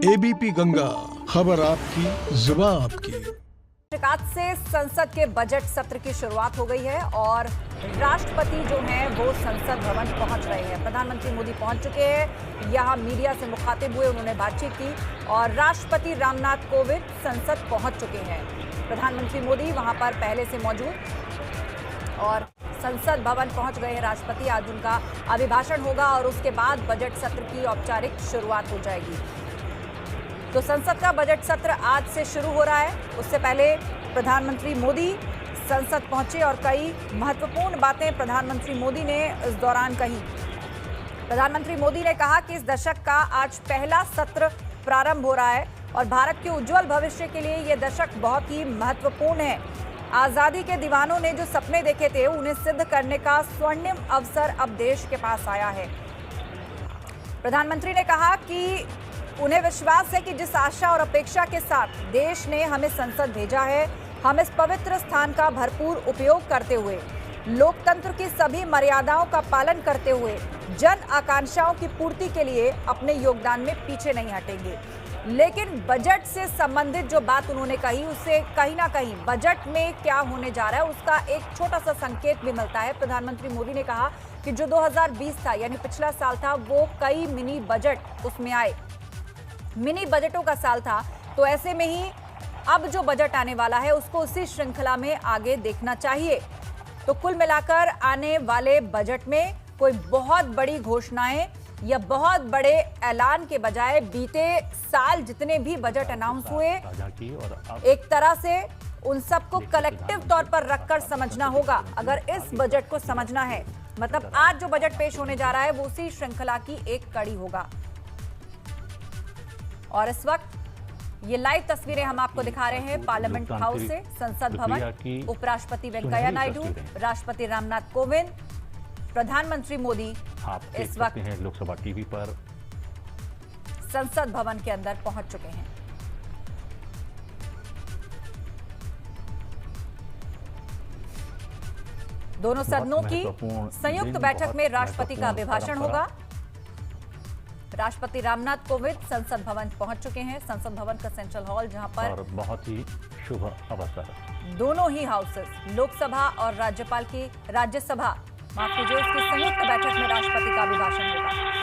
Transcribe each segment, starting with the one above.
ABP Ganga, खबर आपकी, जुबान आपकी। आज से संसद के बजट सत्र की शुरुआत हो गई है और राष्ट्रपति जो हैं वो संसद भवन पहुंच रहे हैं। प्रधानमंत्री मोदी पहुंच चुके हैं, यहां मीडिया से मुखातिब हुए, उन्होंने बातचीत की और राष्ट्रपति रामनाथ कोविंद संसद पहुंच चुके हैं। प्रधानमंत्री मोदी वहां पर पहले से मौजूद और संसद भवन पहुंच गए हैं राष्ट्रपति। आज उनका अभिभाषण होगा और उसके बाद बजट सत्र की औपचारिक शुरुआत हो जाएगी। तो संसद का बजट सत्र आज से शुरू हो रहा है। उससे पहले प्रधानमंत्री मोदी संसद पहुंचे और कई महत्वपूर्ण बातें प्रधानमंत्री मोदी ने इस दौरान कही। प्रधानमंत्री मोदी ने कहा कि इस दशक का आज पहला सत्र प्रारंभ हो रहा है और भारत के उज्जवल भविष्य के लिए यह दशक बहुत ही महत्वपूर्ण है। आजादी के दीवानों ने जो सपने देखे थे उन्हें सिद्ध करने का स्वर्णिम अवसर अब देश के पास आया है। प्रधानमंत्री ने कहा कि उन्हें विश्वास है कि जिस आशा और अपेक्षा के साथ देश ने हमें संसद भेजा है, हम इस पवित्र स्थान का भरपूर उपयोग करते हुए, लोकतंत्र की सभी मर्यादाओं का पालन करते हुए, जन आकांक्षाओं की पूर्ति के लिए अपने योगदान में पीछे नहीं हटेंगे। लेकिन बजट से संबंधित जो बात उन्होंने कही, उससे कहीं ना कहीं बजट में क्या होने जा रहा है उसका एक छोटा सा संकेत भी मिलता है। प्रधानमंत्री मोदी ने कहा कि जो 2020 था, यानी पिछला साल था, वो कई मिनी बजट उसमें आए, मिनी बजटों का साल था। तो ऐसे में ही अब जो बजट आने वाला है उसको उसी श्रृंखला में आगे देखना चाहिए। तो कुल मिलाकर आने वाले बजट में कोई बहुत बड़ी घोषणाएं या बहुत बड़े ऐलान के बजाय बीते साल जितने भी बजट अनाउंस हुए, एक तरह से उन सबको कलेक्टिव तौर पर रखकर समझना होगा। अगर इस बजट को समझना है, मतलब आज जो बजट पेश होने जा रहा है वो उसी श्रृंखला की एक कड़ी होगा। और इस वक्त ये लाइव तस्वीरें हम आपको दिखा रहे हैं पार्लियामेंट हाउस से, संसद भवन। उपराष्ट्रपति वेंकैया नायडू, राष्ट्रपति रामनाथ कोविंद, प्रधानमंत्री मोदी इस वक्त लोकसभा टीवी पर संसद भवन के अंदर पहुंच चुके हैं। दोनों सदनों की संयुक्त बैठक में राष्ट्रपति का अभिभाषण होगा। राष्ट्रपति रामनाथ कोविंद संसद भवन पहुंच चुके हैं। संसद भवन का सेंट्रल हॉल, जहां पर और बहुत ही शुभ अवसर, दोनों ही हाउसेस, लोकसभा और राज्यसभा, माफ कीजिए, उसकी संयुक्त बैठक में राष्ट्रपति का अभिभाषण होगा।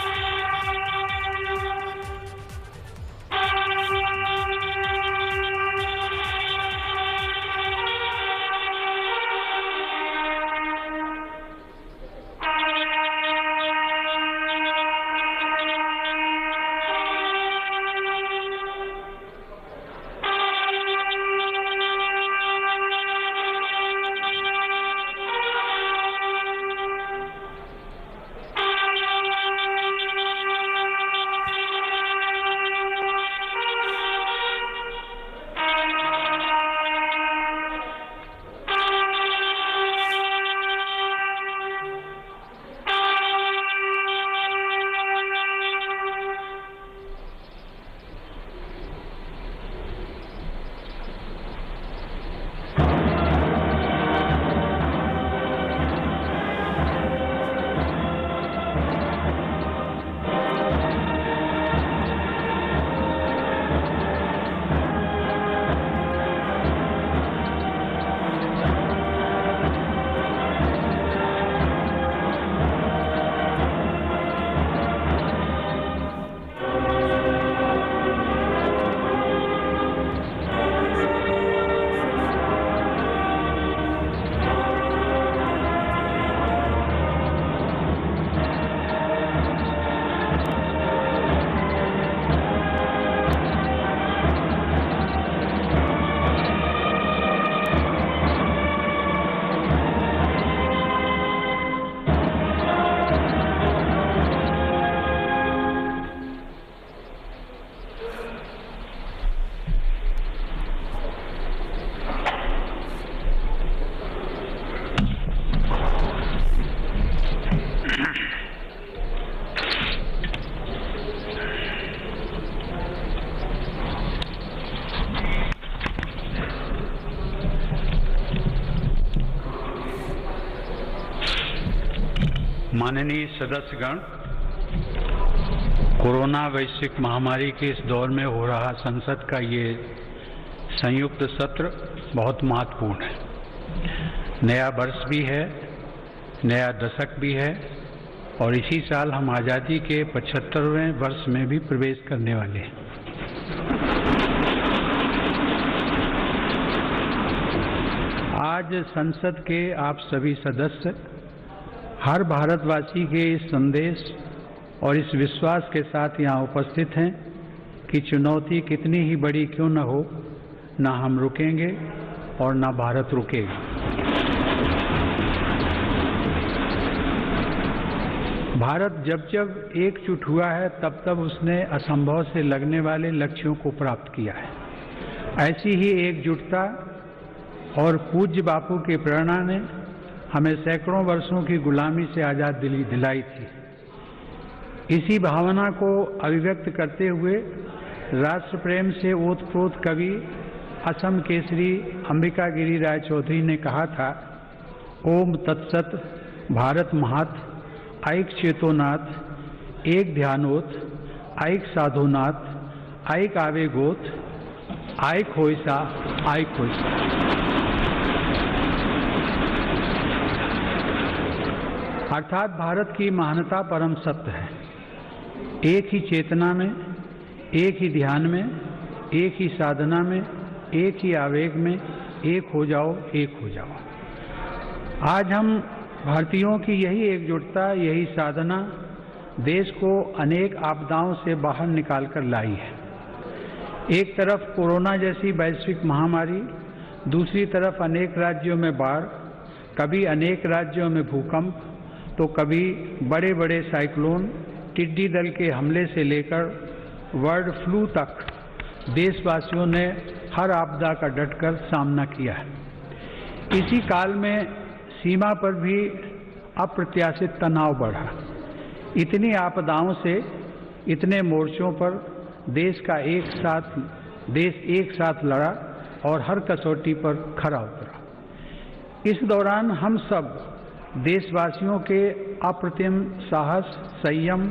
माननीय सदस्यगण, कोरोना वैश्विक महामारी के इस दौर में हो रहा संसद का ये संयुक्त सत्र बहुत महत्वपूर्ण है। नया वर्ष भी है, नया दशक भी है और इसी साल हम आज़ादी के 75वें वर्ष में भी प्रवेश करने वाले हैं। आज संसद के आप सभी सदस्य हर भारतवासी के इस संदेश और इस विश्वास के साथ यहाँ उपस्थित हैं कि चुनौती कितनी ही बड़ी क्यों न हो, न हम रुकेंगे और न भारत रुकेगा। भारत जब जब एकजुट हुआ है तब तब उसने असंभव से लगने वाले लक्ष्यों को प्राप्त किया है। ऐसी ही एकजुटता और पूज्य बापू की प्रेरणा ने हमें सैकड़ों वर्षों की गुलामी से आजाद दिलाई थी। इसी भावना को अभिव्यक्त करते हुए राष्ट्र प्रेम से ओतप्रोत कवि असम केसरी अंबिका गिरी राय चौधरी ने कहा था, ओम तत्सत भारत महात ऐक चेतोनाथ, एक ध्यानोत, ऐक साधोनाथ, ऐक आवेगोत, ऐक होइसा, ऐक होइसा। अर्थात भारत की महानता परम सत्य है। एक ही चेतना में, एक ही ध्यान में, एक ही साधना में, एक ही आवेग में, एक हो जाओ, एक हो जाओ। आज हम भारतीयों की यही एकजुटता, यही साधना देश को अनेक आपदाओं से बाहर निकालकर लाई है। एक तरफ कोरोना जैसी वैश्विक महामारी, दूसरी तरफ अनेक राज्यों में बाढ़, कभी अनेक राज्यों में भूकंप, तो कभी बड़े बड़े साइक्लोन, टिड्डी दल के हमले से लेकर बर्ड फ्लू तक देशवासियों ने हर आपदा का डटकर सामना किया है। इसी काल में सीमा पर भी अप्रत्याशित तनाव बढ़ा। इतनी आपदाओं से, इतने मोर्चों पर देश एक साथ लड़ा और हर कसौटी पर खरा उतरा। इस दौरान हम सब देशवासियों के अप्रतिम साहस, संयम,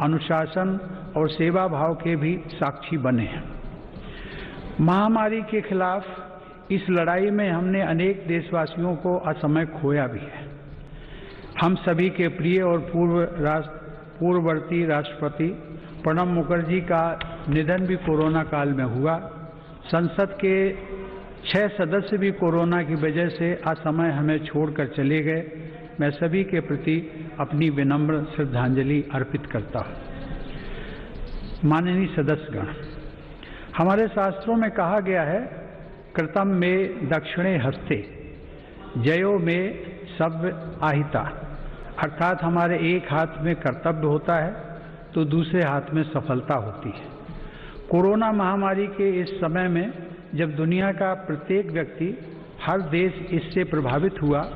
अनुशासन और सेवा भाव के भी साक्षी बने हैं। महामारी के खिलाफ इस लड़ाई में हमने अनेक देशवासियों को असमय खोया भी है। हम सभी के प्रिय और पूर्ववर्ती राष्ट्रपति प्रणब मुखर्जी का निधन भी कोरोना काल में हुआ। संसद के 6 सदस्य भी कोरोना की वजह से असमय हमें छोड़कर चले गए। मैं सभी के प्रति अपनी विनम्र श्रद्धांजलि अर्पित करता हूँ। माननीय सदस्यगण, हमारे शास्त्रों में कहा गया है, कृतम में दक्षिणे हस्ते जयो में सव्य आहिता, अर्थात हमारे एक हाथ में कर्तव्य होता है तो दूसरे हाथ में सफलता होती है। कोरोना महामारी के इस समय में जब दुनिया का प्रत्येक व्यक्ति, हर देश इससे प्रभावित हुआ,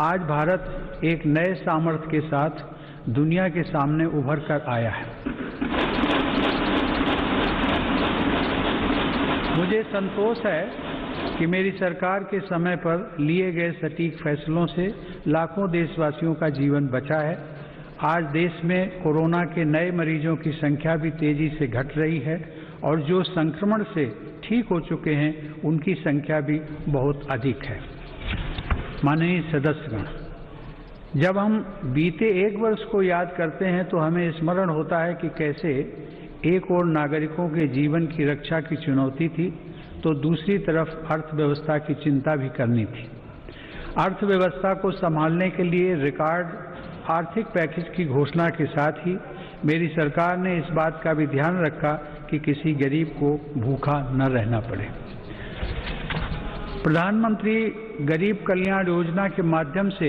आज भारत एक नए सामर्थ्य के साथ दुनिया के सामने उभर कर आया है। मुझे संतोष है कि मेरी सरकार के समय पर लिए गए सटीक फैसलों से लाखों देशवासियों का जीवन बचा है। आज देश में कोरोना के नए मरीजों की संख्या भी तेजी से घट रही है और जो संक्रमण से ठीक हो चुके हैं उनकी संख्या भी बहुत अधिक है। माननीय सदस्यगण, जब हम बीते एक वर्ष को याद करते हैं तो हमें स्मरण होता है कि कैसे एक ओर नागरिकों के जीवन की रक्षा की चुनौती थी तो दूसरी तरफ अर्थव्यवस्था की चिंता भी करनी थी। अर्थव्यवस्था को संभालने के लिए रिकॉर्ड आर्थिक पैकेज की घोषणा के साथ ही मेरी सरकार ने इस बात का भी ध्यान रखा कि किसी गरीब को भूखा न रहना पड़े। प्रधानमंत्री गरीब कल्याण योजना के माध्यम से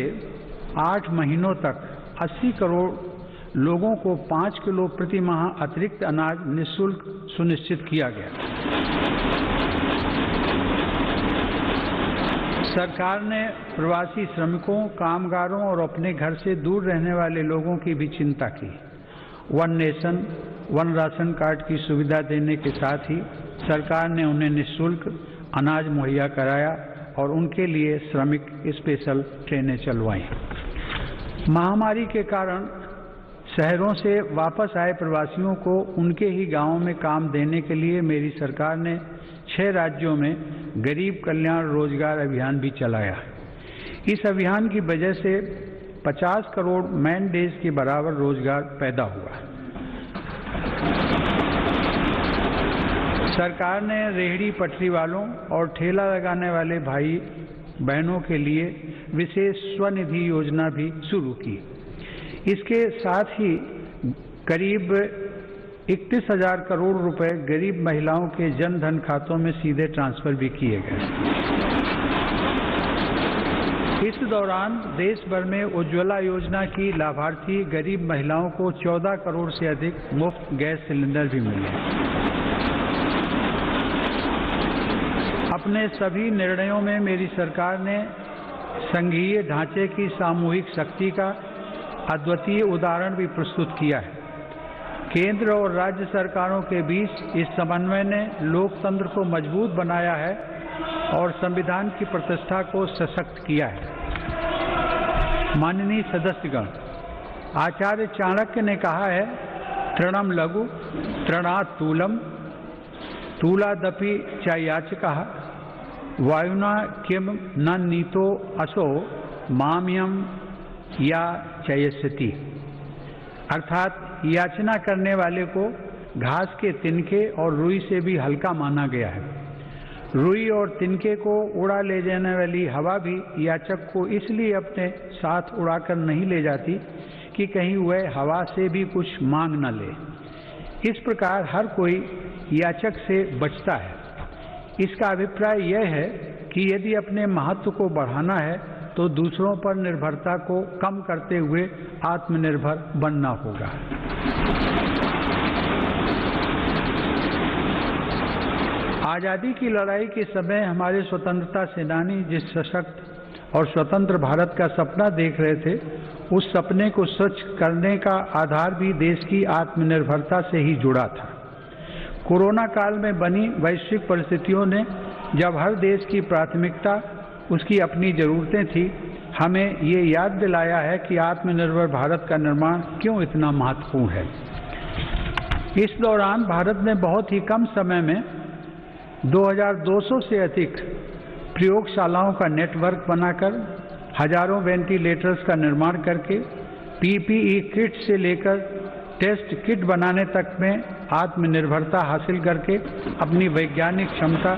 8 महीनों तक 80 करोड़ लोगों को 5 किलो प्रति माह अतिरिक्त अनाज निःशुल्क सुनिश्चित किया गया। सरकार ने प्रवासी श्रमिकों, कामगारों और अपने घर से दूर रहने वाले लोगों की भी चिंता की। One nation, one ration card की सुविधा देने के साथ ही सरकार ने उन्हें निःशुल्क अनाज मुहैया कराया और उनके लिए श्रमिक स्पेशल ट्रेनें चलवाई। महामारी के कारण शहरों से वापस आए प्रवासियों को उनके ही गांवों में काम देने के लिए मेरी सरकार ने 6 राज्यों में गरीब कल्याण रोजगार अभियान भी चलाया। इस अभियान की वजह से 50 करोड़ मैन डेज के बराबर रोजगार पैदा हुआ। सरकार ने रेहड़ी पटरी वालों और ठेला लगाने वाले भाई बहनों के लिए विशेष स्वनिधि योजना भी शुरू की। इसके साथ ही करीब 31,000 करोड़ रुपए गरीब महिलाओं के जन धन खातों में सीधे ट्रांसफर भी किए गए। इस दौरान देश भर में उज्ज्वला योजना की लाभार्थी गरीब महिलाओं को 14 करोड़ से अधिक मुफ्त गैस सिलेंडर भी मिले। अपने सभी निर्णयों में मेरी सरकार ने संघीय ढांचे की सामूहिक शक्ति का अद्वितीय उदाहरण भी प्रस्तुत किया है। केंद्र और राज्य सरकारों के बीच इस समन्वय ने लोकतंत्र को मजबूत बनाया है और संविधान की प्रतिष्ठा को सशक्त किया है। माननीय सदस्यगण, आचार्य चाणक्य ने कहा है, तृणम लघु तृणात् तूलम तूलादपि च याचकः वायुना किम न नीतो असो माम्यम या चयस्यति। अर्थात याचना करने वाले को घास के तिनके और रुई से भी हल्का माना गया है। रुई और तिनके को उड़ा ले जाने वाली हवा भी याचक को इसलिए अपने साथ उड़ाकर नहीं ले जाती कि कहीं वह हवा से भी कुछ मांग न ले। इस प्रकार हर कोई याचक से बचता है। इसका अभिप्राय यह है कि यदि अपने महत्व को बढ़ाना है तो दूसरों पर निर्भरता को कम करते हुए आत्मनिर्भर बनना होगा। आज़ादी की लड़ाई के समय हमारे स्वतंत्रता सेनानी जिस सशक्त और स्वतंत्र भारत का सपना देख रहे थे, उस सपने को सच करने का आधार भी देश की आत्मनिर्भरता से ही जुड़ा था। कोरोना काल में बनी वैश्विक परिस्थितियों ने जब हर देश की प्राथमिकता उसकी अपनी ज़रूरतें थी, हमें ये याद दिलाया है कि आत्मनिर्भर भारत का निर्माण क्यों इतना महत्वपूर्ण है। इस दौरान भारत ने बहुत ही कम समय में 2200 से अधिक प्रयोगशालाओं का नेटवर्क बनाकर हजारों वेंटिलेटर्स का निर्माण करके पीपीई किट से लेकर टेस्ट किट बनाने तक में आत्मनिर्भरता हासिल करके अपनी वैज्ञानिक क्षमता,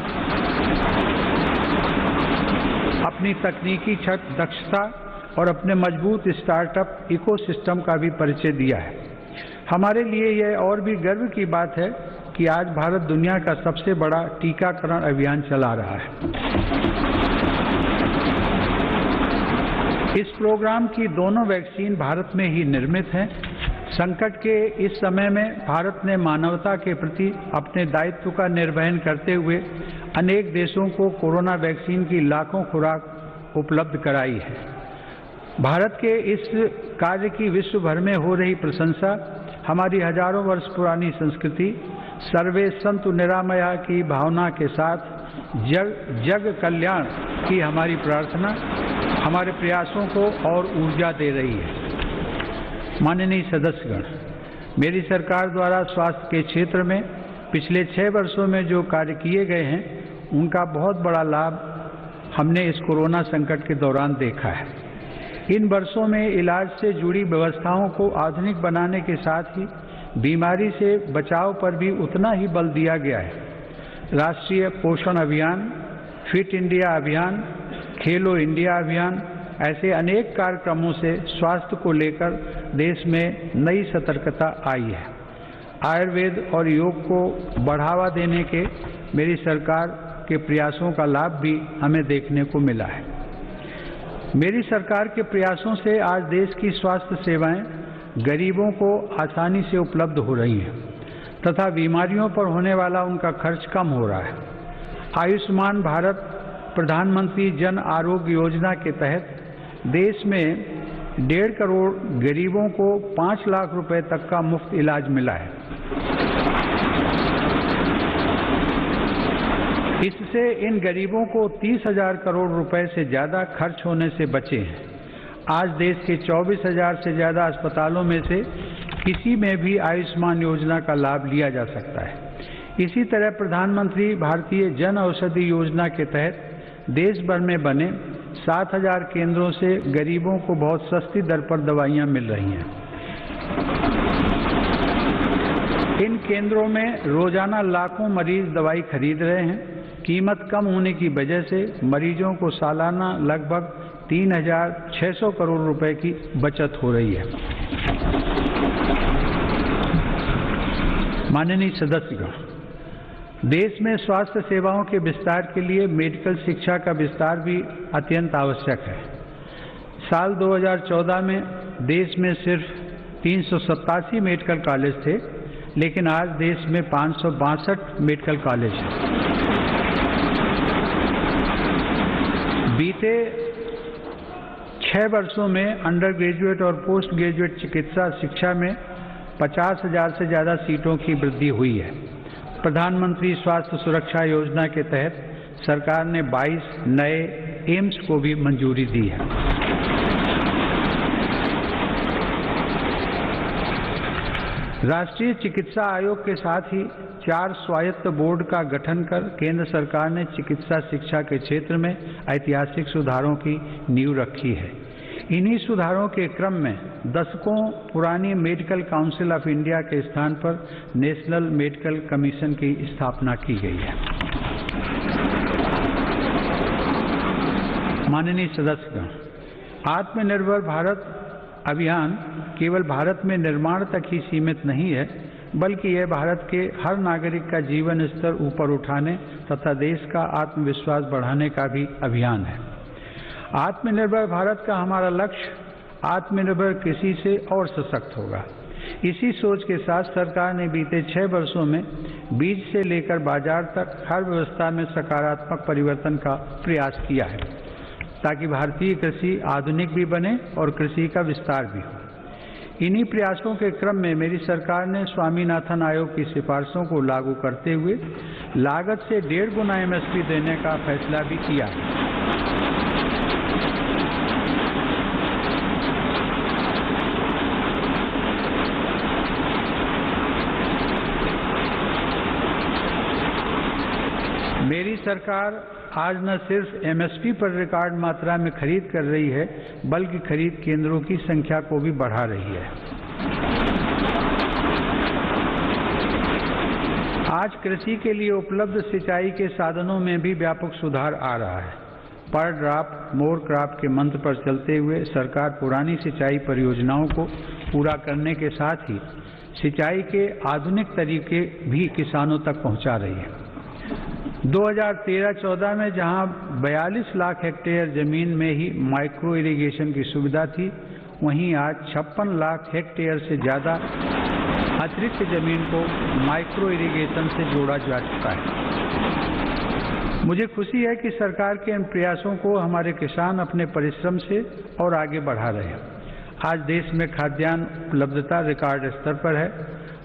अपनी तकनीकी दक्षता और अपने मजबूत स्टार्टअप इकोसिस्टम का भी परिचय दिया है। हमारे लिए यह और भी गर्व की बात है कि आज भारत दुनिया का सबसे बड़ा टीकाकरण अभियान चला रहा है। इस प्रोग्राम की दोनों वैक्सीन भारत में ही निर्मित हैं। संकट के इस समय में भारत ने मानवता के प्रति अपने दायित्व का निर्वहन करते हुए अनेक देशों को कोरोना वैक्सीन की लाखों खुराक उपलब्ध कराई है। भारत के इस कार्य की विश्व भर में हो रही प्रशंसा हमारी हजारों वर्ष पुरानी संस्कृति सर्वे संतु निरामया की भावना के साथ जग कल्याण की हमारी प्रार्थना हमारे प्रयासों को और ऊर्जा दे रही है। माननीय सदस्यगण, मेरी सरकार द्वारा स्वास्थ्य के क्षेत्र में पिछले 6 वर्षों में जो कार्य किए गए हैं, उनका बहुत बड़ा लाभ हमने इस कोरोना संकट के दौरान देखा है। इन वर्षों में इलाज से जुड़ी व्यवस्थाओं को आधुनिक बनाने के साथ ही बीमारी से बचाव पर भी उतना ही बल दिया गया है। राष्ट्रीय पोषण अभियान, फिट इंडिया अभियान, खेलो इंडिया अभियान, ऐसे अनेक कार्यक्रमों से स्वास्थ्य को लेकर देश में नई सतर्कता आई है। आयुर्वेद और योग को बढ़ावा देने के मेरी सरकार के प्रयासों का लाभ भी हमें देखने को मिला है। मेरी सरकार के प्रयासों से आज देश की स्वास्थ्य सेवाएं गरीबों को आसानी से उपलब्ध हो रही हैं तथा बीमारियों पर होने वाला उनका खर्च कम हो रहा है। आयुष्मान भारत प्रधानमंत्री जन आरोग्य योजना के तहत देश में 1.5 करोड़ गरीबों को 5 लाख रुपए तक का मुफ्त इलाज मिला है। इससे इन गरीबों को 30,000 करोड़ रुपए से ज़्यादा खर्च होने से बचे हैं। आज देश के 24,000 से ज़्यादा अस्पतालों में से किसी में भी आयुष्मान योजना का लाभ लिया जा सकता है। इसी तरह प्रधानमंत्री भारतीय जन औषधि योजना के तहत देश भर में बने 7,000 केंद्रों से गरीबों को बहुत सस्ती दर पर दवाइयां मिल रही हैं। इन केंद्रों में रोजाना लाखों मरीज दवाई खरीद रहे हैं। कीमत कम होने की वजह से मरीजों को सालाना लगभग 3,600 करोड़ रुपए की बचत हो रही है। माननीय सदस्यगण, देश में स्वास्थ्य सेवाओं के विस्तार के लिए मेडिकल शिक्षा का विस्तार भी अत्यंत आवश्यक है। साल 2014 में देश में सिर्फ 387 मेडिकल कॉलेज थे, लेकिन आज देश में 562 मेडिकल कॉलेज हैं। बीते 6 वर्षों में अंडर ग्रेजुएट और पोस्ट ग्रेजुएट चिकित्सा शिक्षा में 50,000 से ज़्यादा सीटों की वृद्धि हुई है। प्रधानमंत्री स्वास्थ्य सुरक्षा योजना के तहत सरकार ने 22 नए एम्स को भी मंजूरी दी है। राष्ट्रीय चिकित्सा आयोग के साथ ही 4 स्वायत्त बोर्ड का गठन कर केंद्र सरकार ने चिकित्सा शिक्षा के क्षेत्र में ऐतिहासिक सुधारों की नींव रखी है। इन्हीं सुधारों के क्रम में दशकों पुरानी मेडिकल काउंसिल ऑफ इंडिया के स्थान पर नेशनल मेडिकल कमीशन की स्थापना की गई है। माननीय सदस्यगण, आत्मनिर्भर भारत अभियान केवल भारत में निर्माण तक ही सीमित नहीं है, बल्कि यह भारत के हर नागरिक का जीवन स्तर ऊपर उठाने तथा देश का आत्मविश्वास बढ़ाने का भी अभियान है। आत्मनिर्भर भारत का हमारा लक्ष्य आत्मनिर्भर कृषि से और सशक्त होगा। इसी सोच के साथ सरकार ने बीते 6 वर्षों में बीज से लेकर बाजार तक हर व्यवस्था में सकारात्मक परिवर्तन का प्रयास किया है, ताकि भारतीय कृषि आधुनिक भी बने और कृषि का विस्तार भी हो। इन्हीं प्रयासों के क्रम में मेरी सरकार ने स्वामीनाथन आयोग की सिफारिशों को लागू करते हुए लागत से 1.5 गुना MSP देने का फैसला भी किया है। मेरी सरकार आज न सिर्फ MSP पर रिकॉर्ड मात्रा में खरीद कर रही है, बल्कि खरीद केंद्रों की संख्या को भी बढ़ा रही है। आज कृषि के लिए उपलब्ध सिंचाई के साधनों में भी व्यापक सुधार आ रहा है। पर ड्रॉप मोर क्रॉप के मंत्र पर चलते हुए सरकार पुरानी सिंचाई परियोजनाओं को पूरा करने के साथ ही सिंचाई के आधुनिक तरीके भी किसानों तक पहुंचा रही है। 2013-14 में जहां 42 लाख हेक्टेयर जमीन में ही माइक्रो इरिगेशन की सुविधा थी, वहीं आज 56 लाख हेक्टेयर से ज़्यादा अतिरिक्त जमीन को माइक्रो इरिगेशन से जोड़ा जा चुका है। मुझे खुशी है कि सरकार के इन प्रयासों को हमारे किसान अपने परिश्रम से और आगे बढ़ा रहे हैं। आज देश में खाद्यान्न उपलब्धता रिकॉर्ड स्तर पर है।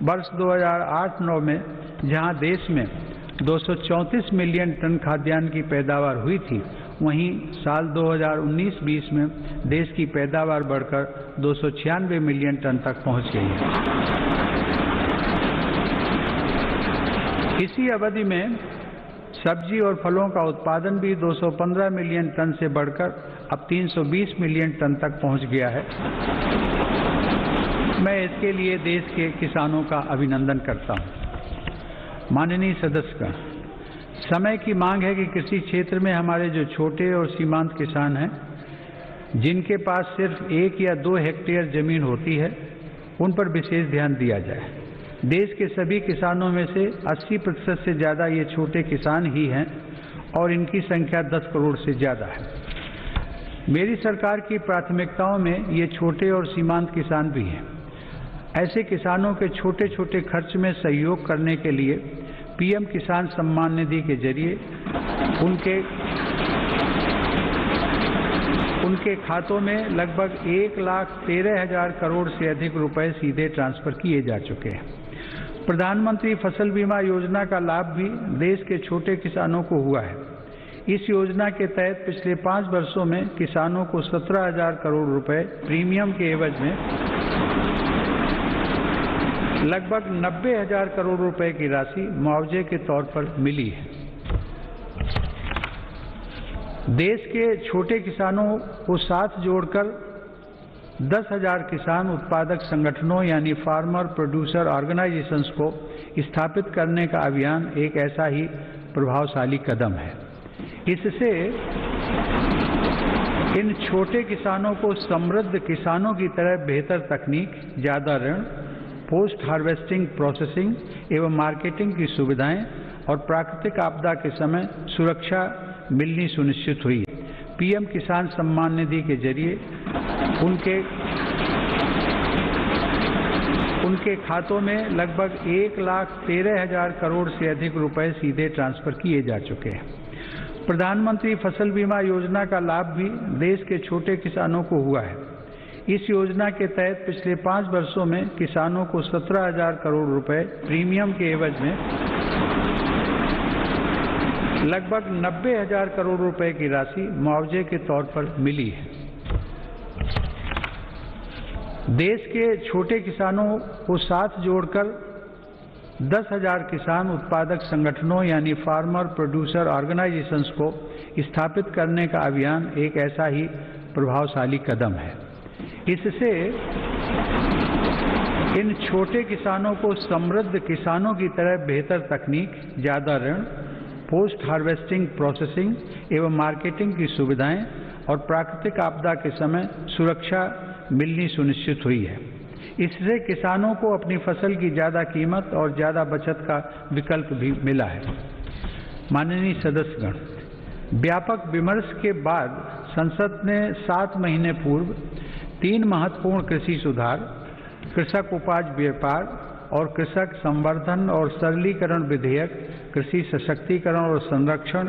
वर्ष 2008-9 में जहां देश में 234 मिलियन टन खाद्यान्न की पैदावार हुई थी, वहीं साल 2019-20 में देश की पैदावार बढ़कर 296 मिलियन टन तक पहुंच गई है। इसी अवधि में सब्जी और फलों का उत्पादन भी 215 मिलियन टन से बढ़कर अब 320 मिलियन टन तक पहुंच गया है। मैं इसके लिए देश के किसानों का अभिनंदन करता हूं। माननीय सदस्यगण, समय की मांग है कि कृषि क्षेत्र में हमारे जो छोटे और सीमांत किसान हैं, जिनके पास सिर्फ 1 या 2 हेक्टेयर जमीन होती है, उन पर विशेष ध्यान दिया जाए। देश के सभी किसानों में से 80% से ज़्यादा ये छोटे किसान ही हैं और इनकी संख्या 10 करोड़ से ज़्यादा है। मेरी सरकार की प्राथमिकताओं में ये छोटे और सीमांत किसान भी हैं। ऐसे किसानों के छोटे छोटे खर्च में सहयोग करने के लिए PM किसान सम्मान निधि के जरिए उनके खातों में लगभग 1,13,000 करोड़ से अधिक रुपए सीधे ट्रांसफर किए जा चुके हैं। प्रधानमंत्री फसल बीमा योजना का लाभ भी देश के छोटे किसानों को हुआ है। इस योजना के तहत पिछले 5 वर्षों में किसानों को 17,000 करोड़ रुपए प्रीमियम के एवज में लगभग 90,000 करोड़ रुपए की राशि मुआवजे के तौर पर मिली है। देश के छोटे किसानों को साथ जोड़कर 10,000 किसान उत्पादक संगठनों यानी फार्मर प्रोड्यूसर ऑर्गेनाइजेशंस को स्थापित करने का अभियान एक ऐसा ही प्रभावशाली कदम है। इससे इन छोटे किसानों को समृद्ध किसानों की तरह बेहतर तकनीक, ज्यादा ऋण, पोस्ट हार्वेस्टिंग प्रोसेसिंग एवं मार्केटिंग की सुविधाएं और प्राकृतिक आपदा के समय सुरक्षा मिलनी सुनिश्चित हुई। पीएम किसान सम्मान निधि के जरिए उनके खातों में लगभग 1,13,000 करोड़ से अधिक रुपए सीधे ट्रांसफर किए जा चुके हैं। प्रधानमंत्री फसल बीमा योजना का लाभ भी देश के छोटे किसानों को हुआ है। इस योजना के तहत पिछले 5 वर्षों में किसानों को 17,000 करोड़ रुपए प्रीमियम के एवज में लगभग 90,000 करोड़ रुपए की राशि मुआवजे के तौर पर मिली है। देश के छोटे किसानों को साथ जोड़कर 10,000 किसान उत्पादक संगठनों यानी फार्मर प्रोड्यूसर ऑर्गेनाइजेशंस को स्थापित करने का अभियान एक ऐसा ही प्रभावशाली कदम है। इससे इन छोटे किसानों को समृद्ध किसानों की तरह बेहतर तकनीक, ज्यादा ऋण, पोस्ट हार्वेस्टिंग प्रोसेसिंग एवं मार्केटिंग की सुविधाएं और प्राकृतिक आपदा के समय सुरक्षा मिलनी सुनिश्चित हुई है। इससे किसानों को अपनी फसल की ज्यादा कीमत और ज्यादा बचत का विकल्प भी मिला है। माननीय सदस्यगण, व्यापक विमर्श के बाद संसद ने 7 महीने पूर्व 3 महत्वपूर्ण कृषि सुधार, कृषक उपज व्यापार और कृषक संवर्धन और सरलीकरण विधेयक, कृषि सशक्तिकरण और संरक्षण,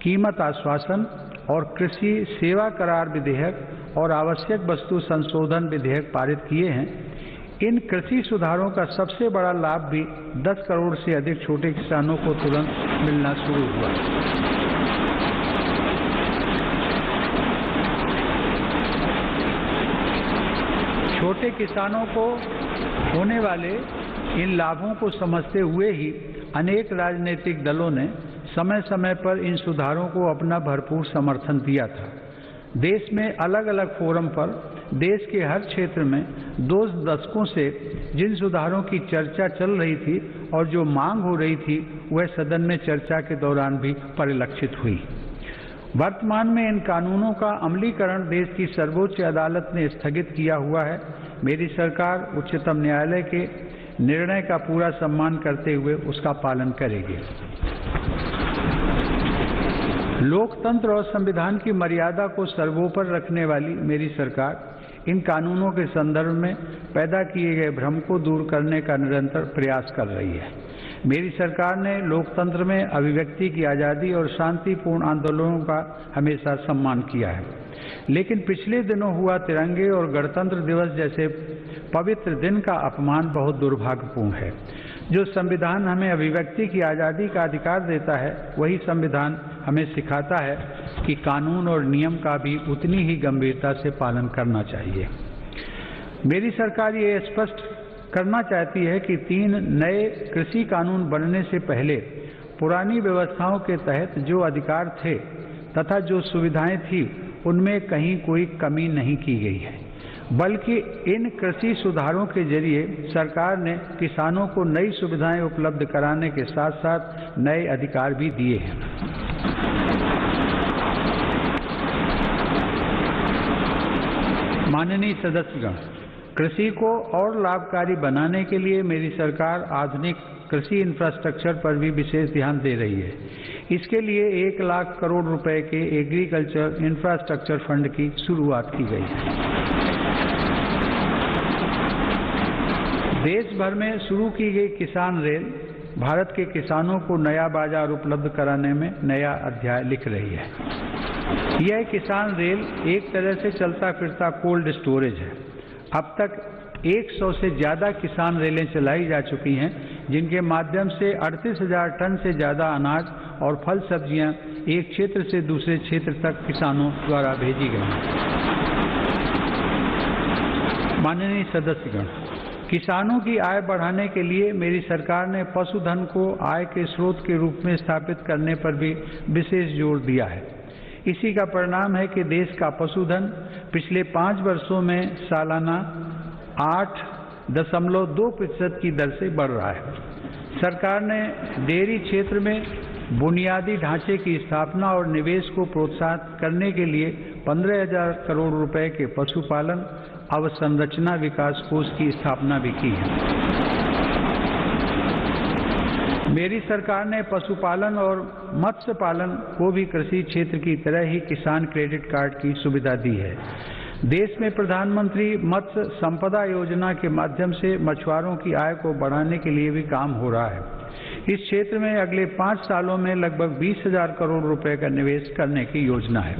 कीमत आश्वासन और कृषि सेवा करार विधेयक और आवश्यक वस्तु संशोधन विधेयक पारित किए हैं। इन कृषि सुधारों का सबसे बड़ा लाभ भी 10 करोड़ से अधिक छोटे किसानों को तुरंत मिलना शुरू हुआ। छोटे किसानों को होने वाले इन लाभों को समझते हुए ही अनेक राजनीतिक दलों ने समय समय पर इन सुधारों को अपना भरपूर समर्थन दिया था। देश में अलग अलग फोरम पर देश के हर क्षेत्र में 2 दशकों से जिन सुधारों की चर्चा चल रही थी और जो मांग हो रही थी, वह सदन में चर्चा के दौरान भी परिलक्षित हुई। वर्तमान में इन कानूनों का अमलीकरण देश की सर्वोच्च अदालत ने स्थगित किया हुआ है। मेरी सरकार उच्चतम न्यायालय के निर्णय का पूरा सम्मान करते हुए उसका पालन करेगी। लोकतंत्र और संविधान की मर्यादा को सर्वोपरि रखने वाली मेरी सरकार इन कानूनों के संदर्भ में पैदा किए गए भ्रम को दूर करने का निरंतर प्रयास कर रही है। मेरी सरकार ने लोकतंत्र में अभिव्यक्ति की आज़ादी और शांतिपूर्ण आंदोलनों का हमेशा सम्मान किया है, लेकिन पिछले दिनों हुआ तिरंगे और गणतंत्र दिवस जैसे पवित्र दिन का अपमान बहुत दुर्भाग्यपूर्ण है। जो संविधान हमें अभिव्यक्ति की आज़ादी का अधिकार देता है, वही संविधान हमें सिखाता है कि कानून और नियम का भी उतनी ही गंभीरता से पालन करना चाहिए। मेरी सरकार ये स्पष्ट करना चाहती है कि 3 नए कृषि कानून बनने से पहले पुरानी व्यवस्थाओं के तहत जो अधिकार थे तथा जो सुविधाएं थी, उनमें कहीं कोई कमी नहीं की गई है, बल्कि इन कृषि सुधारों के जरिए सरकार ने किसानों को नई सुविधाएं उपलब्ध कराने के साथ साथ नए अधिकार भी दिए हैं। माननीय सदस्यगण, कृषि को और लाभकारी बनाने के लिए मेरी सरकार आधुनिक कृषि इंफ्रास्ट्रक्चर पर भी विशेष ध्यान दे रही है। इसके लिए 1 लाख करोड़ रुपए के एग्रीकल्चर इंफ्रास्ट्रक्चर फंड की शुरुआत की गई है। देश भर में शुरू की गई किसान रेल भारत के किसानों को नया बाजार उपलब्ध कराने में नया अध्याय लिख रही है। यह किसान रेल एक तरह से चलता फिरता कोल्ड स्टोरेज है। अब तक 100 से ज़्यादा किसान रेलें चलाई जा चुकी हैं, जिनके माध्यम से 38,000 टन से ज़्यादा अनाज और फल सब्जियां एक क्षेत्र से दूसरे क्षेत्र तक किसानों द्वारा भेजी गई हैं। माननीय सदस्यगण, किसानों की आय बढ़ाने के लिए मेरी सरकार ने पशुधन को आय के स्रोत के रूप में स्थापित करने पर भी विशेष जोर दिया है। इसी का परिणाम है कि देश का पशुधन पिछले 5 वर्षों में सालाना 8.2% की दर से बढ़ रहा है। सरकार ने डेयरी क्षेत्र में बुनियादी ढांचे की स्थापना और निवेश को प्रोत्साहित करने के लिए 15,000 करोड़ रुपए के पशुपालन अवसंरचना विकास कोष की स्थापना भी की है। मेरी सरकार ने पशुपालन और मत्स्य पालन को भी कृषि क्षेत्र की तरह ही किसान क्रेडिट कार्ड की सुविधा दी है। देश में प्रधानमंत्री मत्स्य संपदा योजना के माध्यम से मछुआरों की आय को बढ़ाने के लिए भी काम हो रहा है। इस क्षेत्र में अगले 5 सालों में लगभग 20,000 करोड़ रुपए का निवेश करने की योजना है।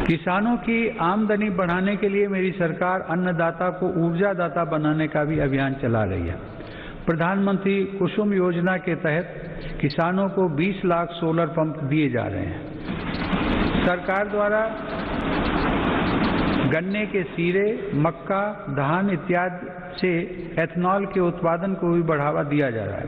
किसानों की आमदनी बढ़ाने के लिए मेरी सरकार अन्नदाता को ऊर्जादाता बनाने का भी अभियान चला रही है। प्रधानमंत्री कुसुम योजना के तहत किसानों को 20 लाख सोलर पंप दिए जा रहे हैं। सरकार द्वारा गन्ने के सीरे, मक्का, धान इत्यादि से एथनॉल के उत्पादन को भी बढ़ावा दिया जा रहा है।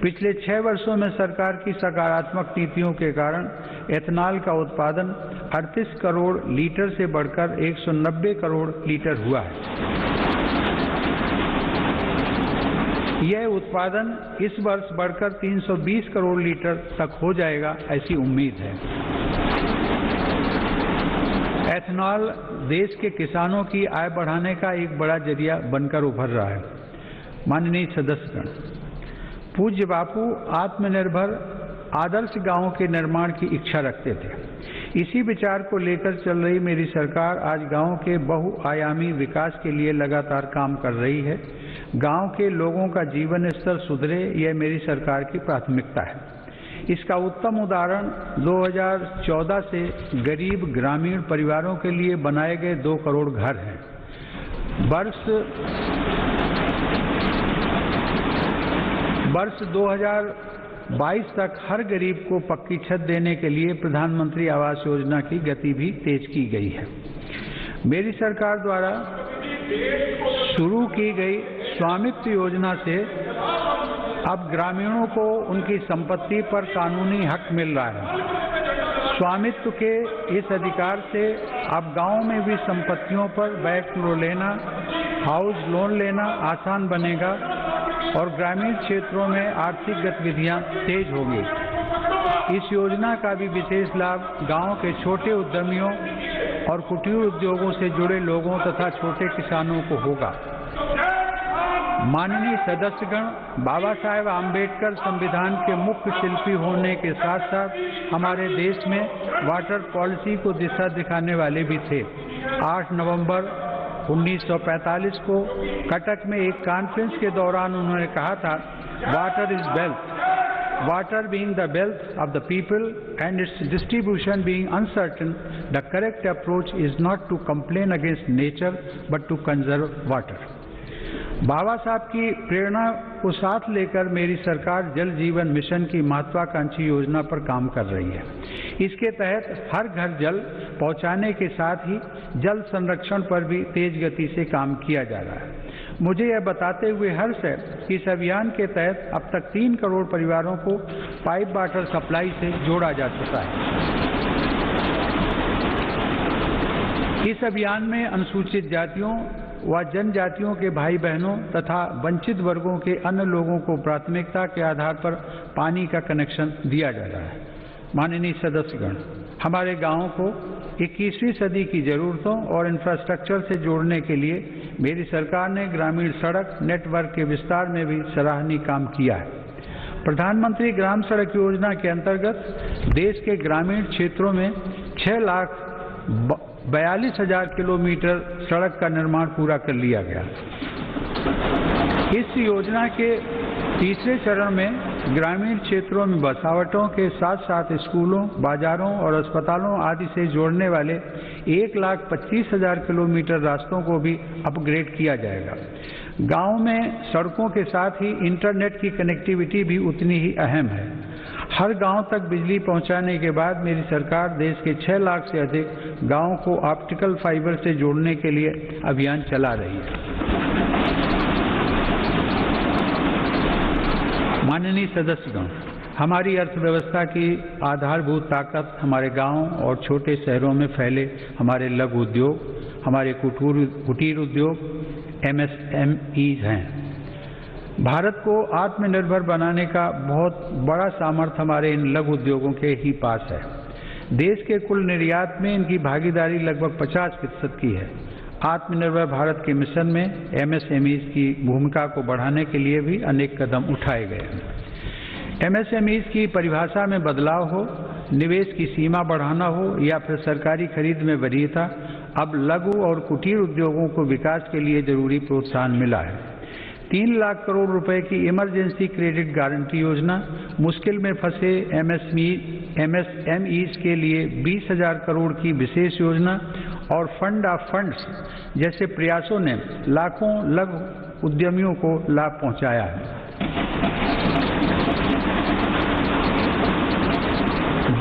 पिछले 6 वर्षों में सरकार की सकारात्मक नीतियों के कारण एथनॉल का उत्पादन 38 करोड़ लीटर से बढ़कर 190 करोड़ लीटर हुआ है। यह उत्पादन इस वर्ष बढ़कर 320 करोड़ लीटर तक हो जाएगा, ऐसी उम्मीद है। एथनॉल देश के किसानों की आय बढ़ाने का एक बड़ा जरिया बनकर उभर रहा है। माननीय सदस्यगण, पूज्य बापू आत्मनिर्भर आदर्श गांव के निर्माण की इच्छा रखते थे। इसी विचार को लेकर चल रही मेरी सरकार आज गांव के बहुआयामी विकास के लिए लगातार काम कर रही है। गांव के लोगों का जीवन स्तर सुधरे, यह मेरी सरकार की प्राथमिकता है। इसका उत्तम उदाहरण 2014 से गरीब ग्रामीण परिवारों के लिए बनाए गए 2 करोड़ घर हैं। वर्ष 2022 तक हर गरीब को पक्की छत देने के लिए प्रधानमंत्री आवास योजना की गति भी तेज की गई है। मेरी सरकार द्वारा शुरू की गई स्वामित्व योजना से अब ग्रामीणों को उनकी संपत्ति पर कानूनी हक मिल रहा है। स्वामित्व के इस अधिकार से अब गांव में भी संपत्तियों पर बैंक लोन लेना, हाउस लोन लेना आसान बनेगा और ग्रामीण क्षेत्रों में आर्थिक गतिविधियां तेज होंगी। इस योजना का भी विशेष लाभ गांव के छोटे उद्यमियों और कुटीर उद्योगों से जुड़े लोगों तथा छोटे किसानों को होगा। माननीय सदस्यगण, बाबा साहेब आम्बेडकर संविधान के मुख्य शिल्पी होने के साथ साथ हमारे देश में वाटर पॉलिसी को दिशा दिखाने वाले भी थे। 8 नवंबर 1945 को कटक में एक कॉन्फ्रेंस के दौरान उन्होंने कहा था, water is wealth, water being the wealth of the people and its distribution being uncertain, the correct approach is not to complain against nature but to conserve water. बाबा साहब की प्रेरणा को साथ लेकर मेरी सरकार जल जीवन मिशन की महत्वाकांक्षी योजना पर काम कर रही है। इसके तहत हर घर जल पहुंचाने के साथ ही जल संरक्षण पर भी तेज गति से काम किया जा रहा है। मुझे यह बताते हुए हर्ष है कि इस अभियान के तहत अब तक 3 करोड़ परिवारों को पाइप वाटर सप्लाई से जोड़ा जा चुका है। इस अभियान में अनुसूचित जातियों व जनजातियों के भाई बहनों तथा वंचित वर्गों के अन्य लोगों को प्राथमिकता के आधार पर पानी का कनेक्शन दिया जा रहा है। माननीय सदस्यगण, हमारे गांवों को 21वीं सदी की जरूरतों और इंफ्रास्ट्रक्चर से जोड़ने के लिए मेरी सरकार ने ग्रामीण सड़क नेटवर्क के विस्तार में भी सराहनीय काम किया है। प्रधानमंत्री ग्राम सड़क योजना के अंतर्गत देश के ग्रामीण क्षेत्रों में 6,42,000 किलोमीटर सड़क का निर्माण पूरा कर लिया गया। इस योजना के तीसरे चरण में ग्रामीण क्षेत्रों में बसावटों के साथ साथ स्कूलों, बाजारों और अस्पतालों आदि से जोड़ने वाले 1,25,000 किलोमीटर रास्तों को भी अपग्रेड किया जाएगा। गांव में सड़कों के साथ ही इंटरनेट की कनेक्टिविटी भी उतनी ही अहम है। हर गांव तक बिजली पहुंचाने के बाद मेरी सरकार देश के 6 लाख से अधिक गांवों को ऑप्टिकल फाइबर से जोड़ने के लिए अभियान चला रही है। माननीय सदस्यगण, हमारी अर्थव्यवस्था की आधारभूत ताकत हमारे गांव और छोटे शहरों में फैले हमारे लघु उद्योग, हमारे कुटीर उद्योग MSMEs हैं। भारत को आत्मनिर्भर बनाने का बहुत बड़ा सामर्थ्य हमारे इन लघु उद्योगों के ही पास है। देश के कुल निर्यात में इनकी भागीदारी लगभग 50% की है। आत्मनिर्भर भारत के मिशन में MSMEs की भूमिका को बढ़ाने के लिए भी अनेक कदम उठाए गए हैं। MSMEs की परिभाषा में बदलाव हो, निवेश की सीमा बढ़ाना हो या फिर सरकारी खरीद में वरीयता, अब लघु और कुटीर उद्योगों को विकास के लिए जरूरी प्रोत्साहन मिला है। 3 लाख करोड़ रुपए की इमरजेंसी क्रेडिट गारंटी योजना, मुश्किल में फंसे MSMEs के लिए 20,000 करोड़ की विशेष योजना और फंड ऑफ फंड्स जैसे प्रयासों ने लाखों लघु उद्यमियों को लाभ पहुंचाया है।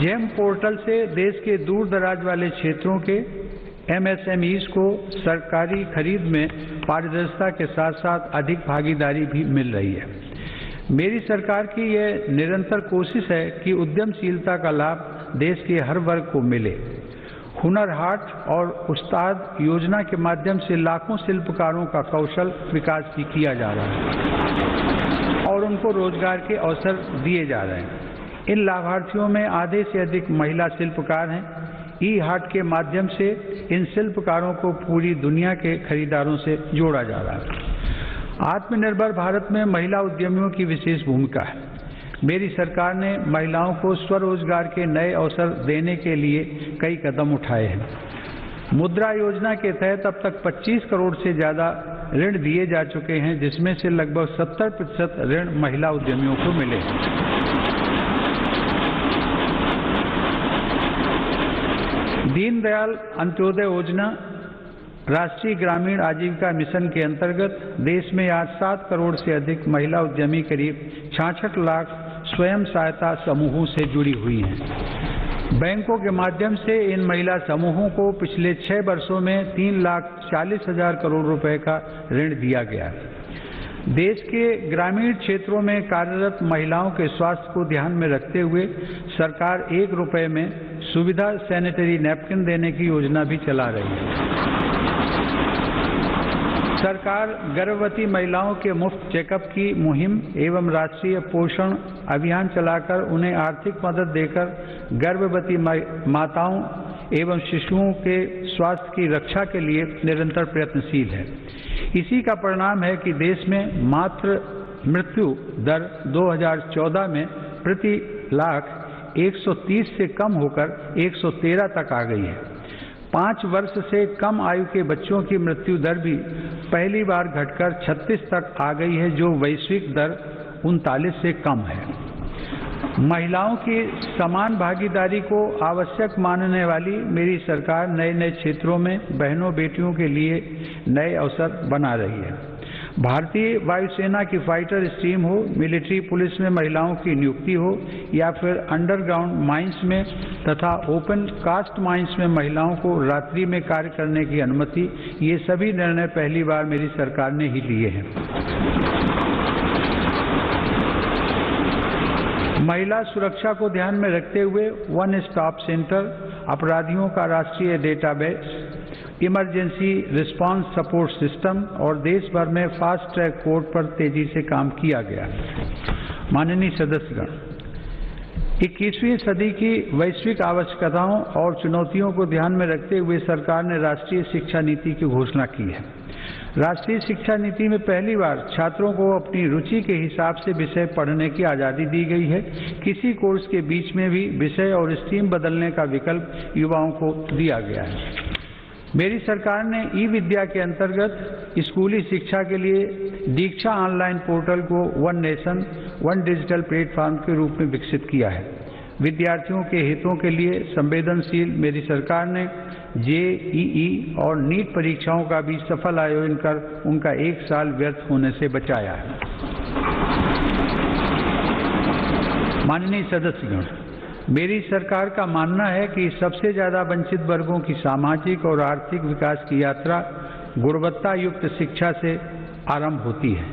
जेम पोर्टल से देश के दूर दराज वाले क्षेत्रों के MSMEs को सरकारी खरीद में पारदर्शिता के साथ साथ अधिक भागीदारी भी मिल रही है। मेरी सरकार की यह निरंतर कोशिश है कि उद्यमशीलता का लाभ देश के हर वर्ग को मिले। हुनर हाट और उस्ताद योजना के माध्यम से लाखों शिल्पकारों का कौशल विकास भी किया जा रहा है और उनको रोजगार के अवसर दिए जा रहे हैं। इन लाभार्थियों में आधे से अधिक महिला शिल्पकार हैं। ई-हाट के माध्यम से इन शिल्पकारों को पूरी दुनिया के खरीदारों से जोड़ा जा रहा है। आत्मनिर्भर भारत में महिला उद्यमियों की विशेष भूमिका है। मेरी सरकार ने महिलाओं को स्वरोजगार के नए अवसर देने के लिए कई कदम उठाए हैं। मुद्रा योजना के तहत अब तक 25 करोड़ से ज़्यादा ऋण दिए जा चुके हैं, जिसमें से लगभग 70% ऋण महिला उद्यमियों को मिले हैं। दीनदयाल अंत्योदय योजना राष्ट्रीय ग्रामीण आजीविका मिशन के अंतर्गत देश में आज 7 करोड़ से अधिक महिला उद्यमी करीब 66 लाख स्वयं सहायता समूहों से जुड़ी हुई हैं। बैंकों के माध्यम से इन महिला समूहों को पिछले 6 वर्षों में 3,40,000 करोड़ रुपए का ऋण दिया गया है। देश के ग्रामीण क्षेत्रों में कार्यरत महिलाओं के स्वास्थ्य को ध्यान में रखते हुए सरकार 1 रुपए में सुविधा सैनिटरी नैपकिन देने की योजना भी चला रही है। सरकार गर्भवती महिलाओं के मुफ्त चेकअप की मुहिम एवं राष्ट्रीय पोषण अभियान चलाकर उन्हें आर्थिक मदद देकर गर्भवती माताओं एवं शिशुओं के स्वास्थ्य की रक्षा के लिए निरंतर प्रयत्नशील है। इसी का परिणाम है कि देश में मातृ मृत्यु दर 2014 में प्रति लाख 130 से कम होकर 113 तक आ गई है। 5 वर्ष से कम आयु के बच्चों की मृत्यु दर भी पहली बार घटकर 36 तक आ गई है, जो वैश्विक दर 39 से कम है। महिलाओं की समान भागीदारी को आवश्यक मानने वाली मेरी सरकार नए नए क्षेत्रों में बहनों बेटियों के लिए नए अवसर बना रही है। भारतीय वायुसेना की फाइटर स्ट्रीम हो, मिलिट्री पुलिस में महिलाओं की नियुक्ति हो या फिर अंडरग्राउंड माइंस में तथा ओपन कास्ट माइंस में महिलाओं को रात्रि में कार्य करने की अनुमति, ये सभी निर्णय पहली बार मेरी सरकार ने ही लिए हैं। महिला सुरक्षा को ध्यान में रखते हुए वन स्टॉप सेंटर, अपराधियों का राष्ट्रीय database, emergency response support system और देश भर में फास्ट ट्रैक कोर्ट पर तेजी से काम किया गया। माननीय सदस्यगण, 21वीं सदी की वैश्विक आवश्यकताओं और चुनौतियों को ध्यान में रखते हुए सरकार ने राष्ट्रीय शिक्षा नीति की घोषणा की है। राष्ट्रीय शिक्षा नीति में पहली बार छात्रों को अपनी रुचि के हिसाब से विषय पढ़ने की आज़ादी दी गई है। किसी कोर्स के बीच में भी विषय और स्ट्रीम बदलने का विकल्प युवाओं को दिया गया है। मेरी सरकार ने ई-विद्या के अंतर्गत स्कूली शिक्षा के लिए दीक्षा ऑनलाइन पोर्टल को one nation one digital platform के रूप में विकसित किया है। विद्यार्थियों के हितों के लिए संवेदनशील मेरी सरकार ने JEE और नीट परीक्षाओं का भी सफल आयोजन कर उनका 1 साल व्यर्थ होने से बचाया है। माननीय सदस्यगण, मेरी सरकार का मानना है कि सबसे ज्यादा वंचित वर्गों की सामाजिक और आर्थिक विकास की यात्रा गुणवत्ता युक्त शिक्षा से आरंभ होती है।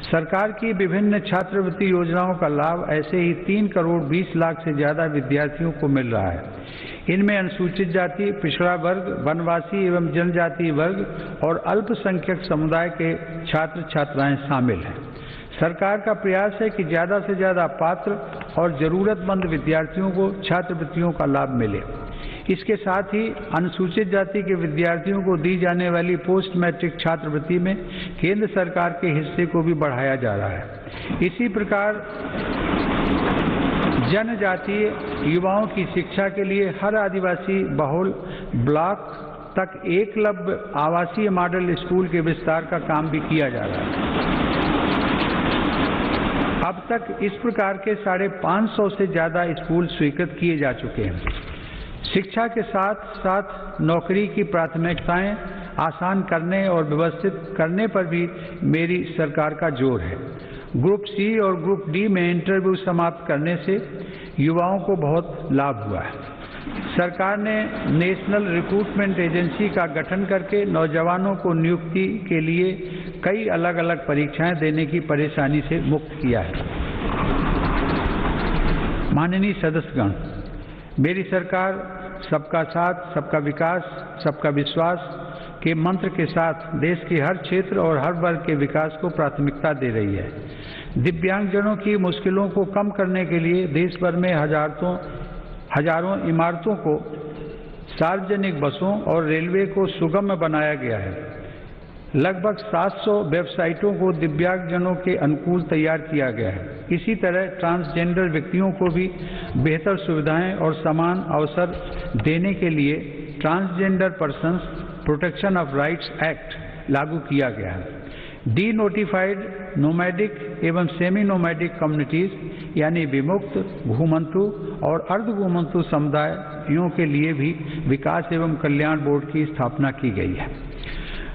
सरकार की विभिन्न छात्रवृत्ति योजनाओं का लाभ ऐसे ही 3 करोड़ 20 लाख से ज्यादा विद्यार्थियों को मिल रहा है। इनमें अनुसूचित जाति, पिछड़ा वर्ग, वनवासी एवं जनजातीय वर्ग और अल्पसंख्यक समुदाय के छात्र छात्राएं शामिल हैं। सरकार का प्रयास है कि ज्यादा से ज्यादा पात्र और जरूरतमंद विद्यार्थियों को छात्रवृत्तियों का लाभ मिले। इसके साथ ही अनुसूचित जाति के विद्यार्थियों को दी जाने वाली पोस्ट मैट्रिक छात्रवृत्ति में केंद्र सरकार के हिस्से को भी बढ़ाया जा रहा है। इसी प्रकार जनजातीय युवाओं की शिक्षा के लिए हर आदिवासी बहुल ब्लॉक तक एकलव्य आवासीय मॉडल स्कूल के विस्तार का काम भी किया जा रहा है। अब तक इस प्रकार के 550 से ज्यादा स्कूल स्वीकृत किए जा चुके हैं। शिक्षा के साथ साथ नौकरी की प्राथमिकताएं आसान करने और व्यवस्थित करने पर भी मेरी सरकार का जोर है। ग्रुप सी और ग्रुप डी में इंटरव्यू समाप्त करने से युवाओं को बहुत लाभ हुआ है। सरकार ने नेशनल रिक्रूटमेंट एजेंसी का गठन करके नौजवानों को नियुक्ति के लिए कई अलग अलग परीक्षाएं देने की परेशानी से मुक्त किया है। माननीय सदस्यगण, मेरी सरकार सबका साथ, सबका विकास, सबका विश्वास के मंत्र के साथ देश के हर क्षेत्र और हर वर्ग के विकास को प्राथमिकता दे रही है। दिव्यांगजनों की मुश्किलों को कम करने के लिए देश भर में हजारों इमारतों को, सार्वजनिक बसों और रेलवे को सुगम बनाया गया है। लगभग 700 वेबसाइटों को दिव्यांगजनों के अनुकूल तैयार किया गया है। इसी तरह ट्रांसजेंडर व्यक्तियों को भी बेहतर सुविधाएं और समान अवसर देने के लिए transgender persons protection of rights act लागू किया गया है। डी नोटिफाइड नोमैडिक एवं सेमी नोमैडिक कम्युनिटीज यानी विमुक्त, घुमंतु और अर्ध घुमंतु समुदायों के लिए भी विकास एवं कल्याण बोर्ड की स्थापना की गई है।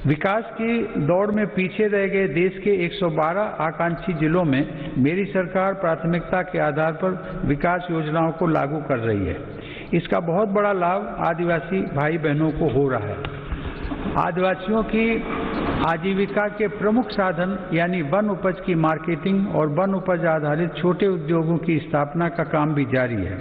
विकास की दौड़ में पीछे रह गए देश के 112 आकांक्षी जिलों में मेरी सरकार प्राथमिकता के आधार पर विकास योजनाओं को लागू कर रही है। इसका बहुत बड़ा लाभ आदिवासी भाई बहनों को हो रहा है। आदिवासियों की आजीविका के प्रमुख साधन यानी वन उपज की मार्केटिंग और वन उपज आधारित छोटे उद्योगों की स्थापना का काम भी जारी है।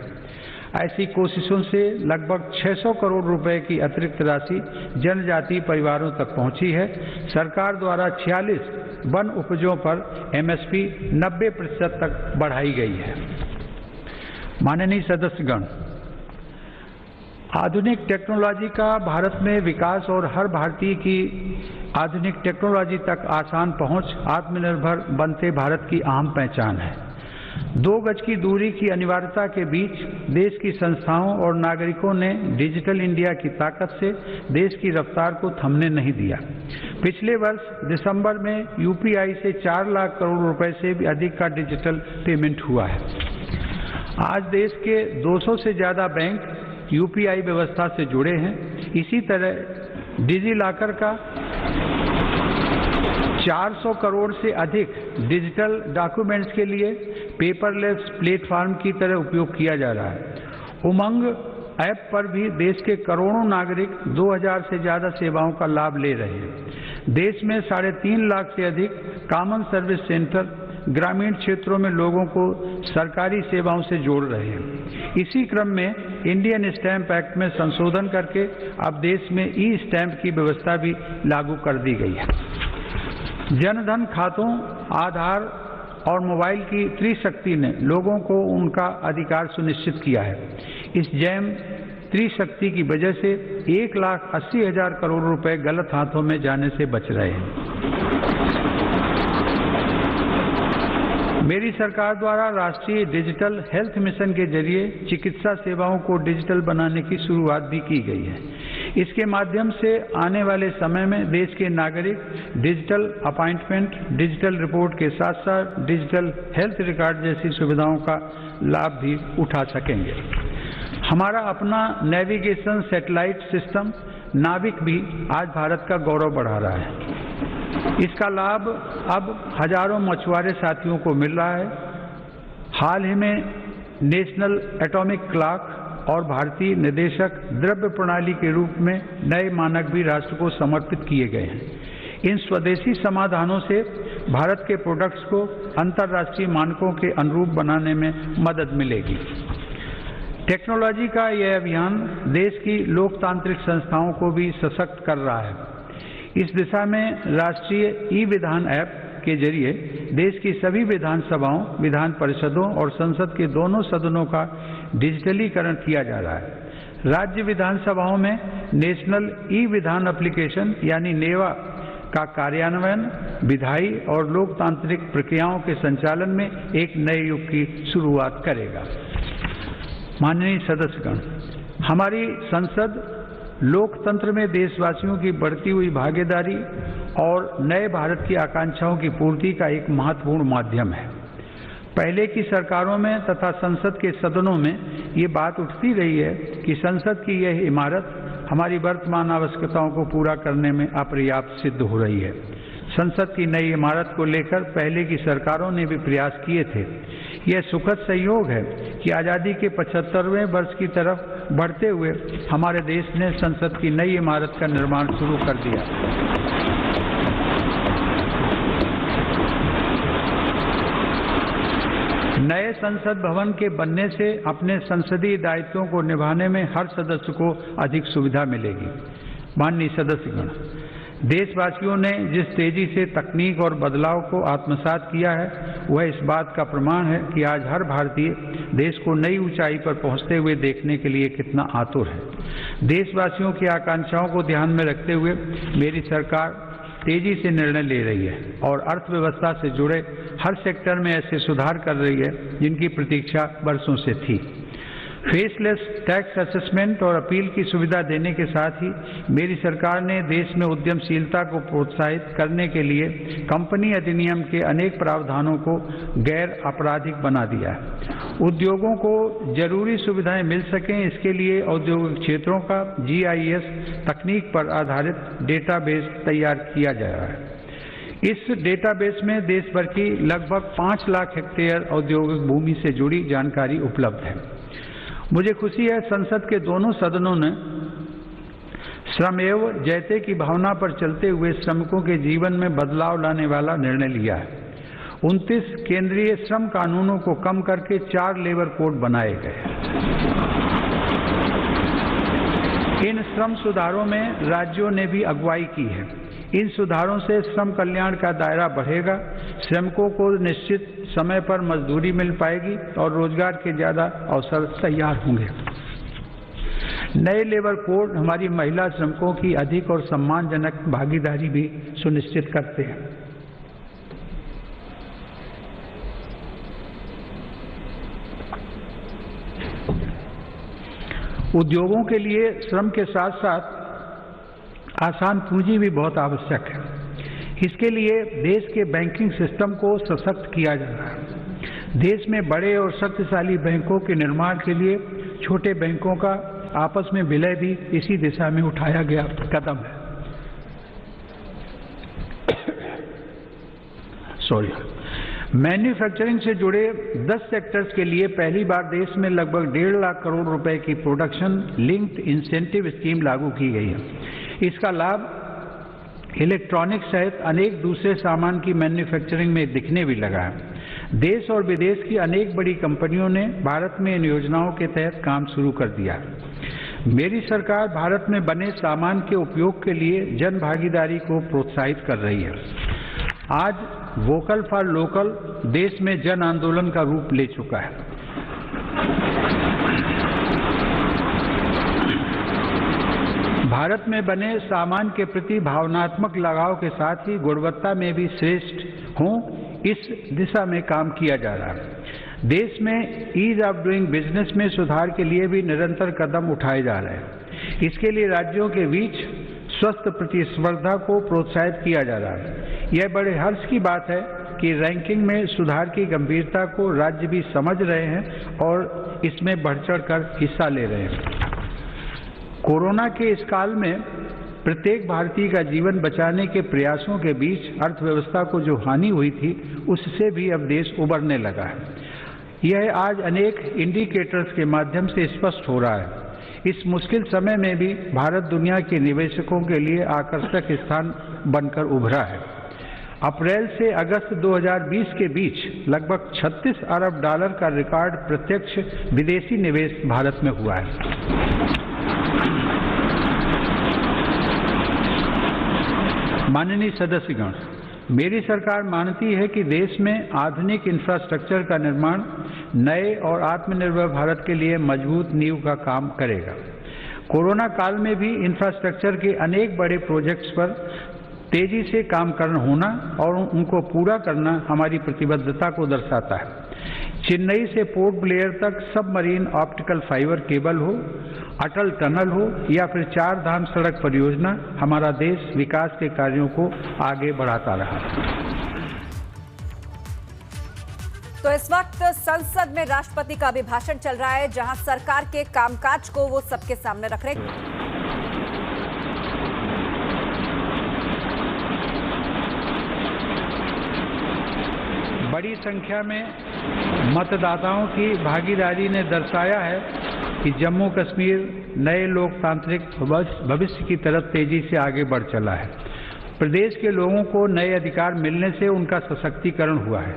ऐसी कोशिशों से लगभग 600 करोड़ रुपए की अतिरिक्त राशि जनजातीय परिवारों तक पहुंची है। सरकार द्वारा 46 वन उपजों पर एमएसपी 90% तक बढ़ाई गई है। माननीय सदस्यगण, आधुनिक टेक्नोलॉजी का भारत में विकास और हर भारतीय की आधुनिक टेक्नोलॉजी तक आसान पहुंच आत्मनिर्भर बनते भारत की अहम पहचान है। 2 गज की दूरी की अनिवार्यता के बीच देश की संस्थाओं और नागरिकों ने डिजिटल इंडिया की ताकत से देश की रफ्तार को थमने नहीं दिया। पिछले वर्ष दिसंबर में यूपीआई से 4 लाख करोड़ रुपए से भी अधिक का डिजिटल पेमेंट हुआ है। आज देश के 200 से ज्यादा बैंक यूपीआई व्यवस्था से जुड़े हैं। इसी तरह डिजी लॉकर का 400 करोड़ से अधिक डिजिटल डॉक्यूमेंट्स के लिए पेपरलेस प्लेटफॉर्म की तरह उपयोग किया जा रहा है। उमंग ऐप पर भी देश के करोड़ों नागरिक 2000 से ज्यादा सेवाओं का लाभ ले रहे हैं। देश में 3.5 लाख से अधिक कॉमन सर्विस सेंटर ग्रामीण क्षेत्रों में लोगों को सरकारी सेवाओं से जोड़ रहे हैं। इसी क्रम में इंडियन स्टैंप एक्ट में संशोधन करके अब देश में ई स्टैंप की व्यवस्था भी लागू कर दी गई है। जनधन खातों, आधार और मोबाइल की त्रिशक्ति ने लोगों को उनका अधिकार सुनिश्चित किया है। इस जैम त्रिशक्ति की वजह से 1,80,000 करोड़ रुपए गलत हाथों में जाने से बच रहे हैं। मेरी सरकार द्वारा राष्ट्रीय डिजिटल हेल्थ मिशन के जरिए चिकित्सा सेवाओं को डिजिटल बनाने की शुरुआत भी की गई है। इसके माध्यम से आने वाले समय में देश के नागरिक डिजिटल अपॉइंटमेंट, डिजिटल रिपोर्ट के साथ साथ डिजिटल हेल्थ रिकॉर्ड जैसी सुविधाओं का लाभ भी उठा सकेंगे। हमारा अपना नेविगेशन सैटेलाइट सिस्टम नाविक भी आज भारत का गौरव बढ़ा रहा है। इसका लाभ अब हजारों मछुआरे साथियों को मिल रहा है। हाल ही में नेशनल एटॉमिक क्लॉक और भारतीय निर्देशक द्रव्य प्रणाली के रूप में नए मानक भी राष्ट्र को समर्पित किए गए हैं। इन स्वदेशी समाधानों से भारत के प्रोडक्ट्स को अंतर्राष्ट्रीय मानकों के अनुरूप बनाने में मदद मिलेगी। टेक्नोलॉजी का यह अभियान देश की लोकतांत्रिक संस्थाओं को भी सशक्त कर रहा है। इस दिशा में राष्ट्रीय ई-विधान ऐप के जरिए देश की सभी विधानसभाओं, विधान परिषदों और संसद के दोनों सदनों का डिजिटलीकरण किया जा रहा है। राज्य विधानसभाओं में नेशनल ई-विधान एप्लीकेशन यानी नेवा का कार्यान्वयन विधायी और लोकतांत्रिक प्रक्रियाओं के संचालन में एक नए युग की शुरुआत करेगा। माननीय सदस्यगण, हमारी संसद लोकतंत्र में देशवासियों की बढ़ती हुई भागीदारी और नए भारत की आकांक्षाओं की पूर्ति का एक महत्वपूर्ण माध्यम है। पहले की सरकारों में तथा संसद के सदनों में ये बात उठती रही है कि संसद की यह इमारत हमारी वर्तमान आवश्यकताओं को पूरा करने में अपर्याप्त सिद्ध हो रही है। संसद की नई इमारत को लेकर पहले की सरकारों ने भी प्रयास किए थे। यह सुखद संयोग है कि आज़ादी के 75वें वर्ष की तरफ बढ़ते हुए हमारे देश ने संसद की नई इमारत का निर्माण शुरू कर दिया। नए संसद भवन के बनने से अपने संसदीय दायित्वों को निभाने में हर सदस्य को अधिक सुविधा मिलेगी। माननीय सदस्यगण, देशवासियों ने जिस तेजी से तकनीक और बदलाव को आत्मसात किया है वह इस बात का प्रमाण है कि आज हर भारतीय देश को नई ऊंचाई पर पहुंचते हुए देखने के लिए कितना आतुर है। देशवासियों की आकांक्षाओं को ध्यान में रखते हुए मेरी सरकार तेजी से निर्णय ले रही है और अर्थव्यवस्था से जुड़े हर सेक्टर में ऐसे सुधार कर रही है जिनकी प्रतीक्षा वर्षों से थी। फेसलेस टैक्स असेसमेंट और अपील की सुविधा देने के साथ ही मेरी सरकार ने देश में उद्यमशीलता को प्रोत्साहित करने के लिए कंपनी अधिनियम के अनेक प्रावधानों को गैर आपराधिक बना दिया है। उद्योगों को जरूरी सुविधाएं मिल सकें, इसके लिए औद्योगिक क्षेत्रों का GIS तकनीक पर आधारित डेटाबेस तैयार किया जा रहा है। इस डेटाबेस में देश भर की लगभग 5 लाख हेक्टेयर औद्योगिक भूमि से जुड़ी जानकारी उपलब्ध है। मुझे खुशी है संसद के दोनों सदनों ने श्रमेव जयते की भावना पर चलते हुए श्रमिकों के जीवन में बदलाव लाने वाला निर्णय लिया है। 29 केंद्रीय श्रम कानूनों को कम करके 4 लेबर कोड बनाए गए। इन श्रम सुधारों में राज्यों ने भी अगुवाई की है। इन सुधारों से श्रम कल्याण का दायरा बढ़ेगा, श्रमिकों को निश्चित समय पर मजदूरी मिल पाएगी और रोजगार के ज्यादा अवसर तैयार होंगे। नए लेबर कोड हमारी महिला श्रमिकों की अधिक और सम्मानजनक भागीदारी भी सुनिश्चित करते हैं। उद्योगों के लिए श्रम के साथ साथ आसान पूंजी भी बहुत आवश्यक है। इसके लिए देश के बैंकिंग सिस्टम को सशक्त किया जा रहा है। देश में बड़े और शक्तिशाली बैंकों के निर्माण के लिए छोटे बैंकों का आपस में विलय भी इसी दिशा में उठाया गया कदम है। मैन्युफैक्चरिंग से जुड़े 10 सेक्टर्स के लिए पहली बार देश में लगभग 1.5 लाख करोड़ रुपए की प्रोडक्शन लिंक्ड इंसेंटिव स्कीम लागू की गई है। इसका लाभ इलेक्ट्रॉनिक्स सहित अनेक दूसरे सामान की मैन्युफैक्चरिंग में दिखने भी लगा है। देश और विदेश की अनेक बड़ी कंपनियों ने भारत में इन योजनाओं के तहत काम शुरू कर दिया। मेरी सरकार भारत में बने सामान के उपयोग के लिए जन भागीदारी को प्रोत्साहित कर रही है। आज वोकल फॉर लोकल देश में जन आंदोलन का रूप ले चुका है। भारत में बने सामान के प्रति भावनात्मक लगाव के साथ ही गुणवत्ता में भी श्रेष्ठ हों, इस दिशा में काम किया जा रहा है। देश में ईज ऑफ डूइंग बिजनेस में सुधार के लिए भी निरंतर कदम उठाए जा रहे हैं। इसके लिए राज्यों के बीच स्वस्थ प्रतिस्पर्धा को प्रोत्साहित किया जा रहा है। यह बड़े हर्ष की बात है कि रैंकिंग में सुधार की गंभीरता को राज्य भी समझ रहे हैं और इसमें बढ़ चढ़कर हिस्सा ले रहे हैं। कोरोना के इस काल में प्रत्येक भारतीय का जीवन बचाने के प्रयासों के बीच अर्थव्यवस्था को जो हानि हुई थी उससे भी अब देश उबरने लगा है। यह आज अनेक इंडिकेटर्स के माध्यम से स्पष्ट हो रहा है। इस मुश्किल समय में भी भारत दुनिया के निवेशकों के लिए आकर्षक स्थान बनकर उभरा है। अप्रैल से अगस्त 2020 के बीच लगभग 36 अरब डॉलर का रिकॉर्ड प्रत्यक्ष विदेशी निवेश भारत में हुआ है। माननीय सदस्यगण, मेरी सरकार मानती है कि देश में आधुनिक इंफ्रास्ट्रक्चर का निर्माण नए और आत्मनिर्भर भारत के लिए मजबूत नींव का काम करेगा। कोरोना काल में भी इंफ्रास्ट्रक्चर के अनेक बड़े प्रोजेक्ट्स पर तेजी से काम करना होना और उनको पूरा करना हमारी प्रतिबद्धता को दर्शाता है। चेन्नई से पोर्ट ब्लेयर तक सबमरीन ऑप्टिकल फाइबर केबल हो, अटल टनल हो या फिर 4 धाम सड़क परियोजना, हमारा देश विकास के कार्यों को आगे बढ़ाता रहा। तो इस वक्त संसद में राष्ट्रपति का अभिभाषण चल रहा है, जहां सरकार के कामकाज को वो सबके सामने रख रहे हैं। बड़ी संख्या में मतदाताओं की भागीदारी ने दर्शाया है कि जम्मू कश्मीर नए लोकतांत्रिक भविष्य की तरफ तेजी से आगे बढ़ चला है। प्रदेश के लोगों को नए अधिकार मिलने से उनका सशक्तिकरण हुआ है।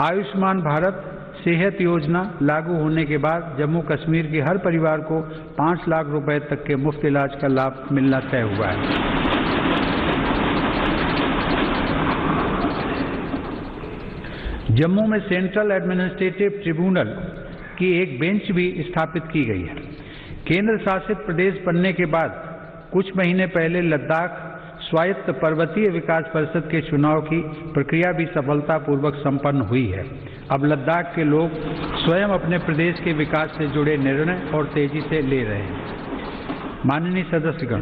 आयुष्मान भारत सेहत योजना लागू होने के बाद जम्मू कश्मीर के हर परिवार को 5 लाख रुपए तक के मुफ्त इलाज का लाभ मिलना तय हुआ है। जम्मू में सेंट्रल एडमिनिस्ट्रेटिव ट्रिब्यूनल की एक बेंच भी स्थापित की गई है। केंद्र शासित प्रदेश बनने के बाद कुछ महीने पहले लद्दाख स्वायत्त पर्वतीय विकास परिषद के चुनाव की प्रक्रिया भी सफलतापूर्वक संपन्न हुई है। अब लद्दाख के लोग स्वयं अपने प्रदेश के विकास से जुड़े निर्णय और तेजी से ले रहे हैं। माननीय सदस्यगण,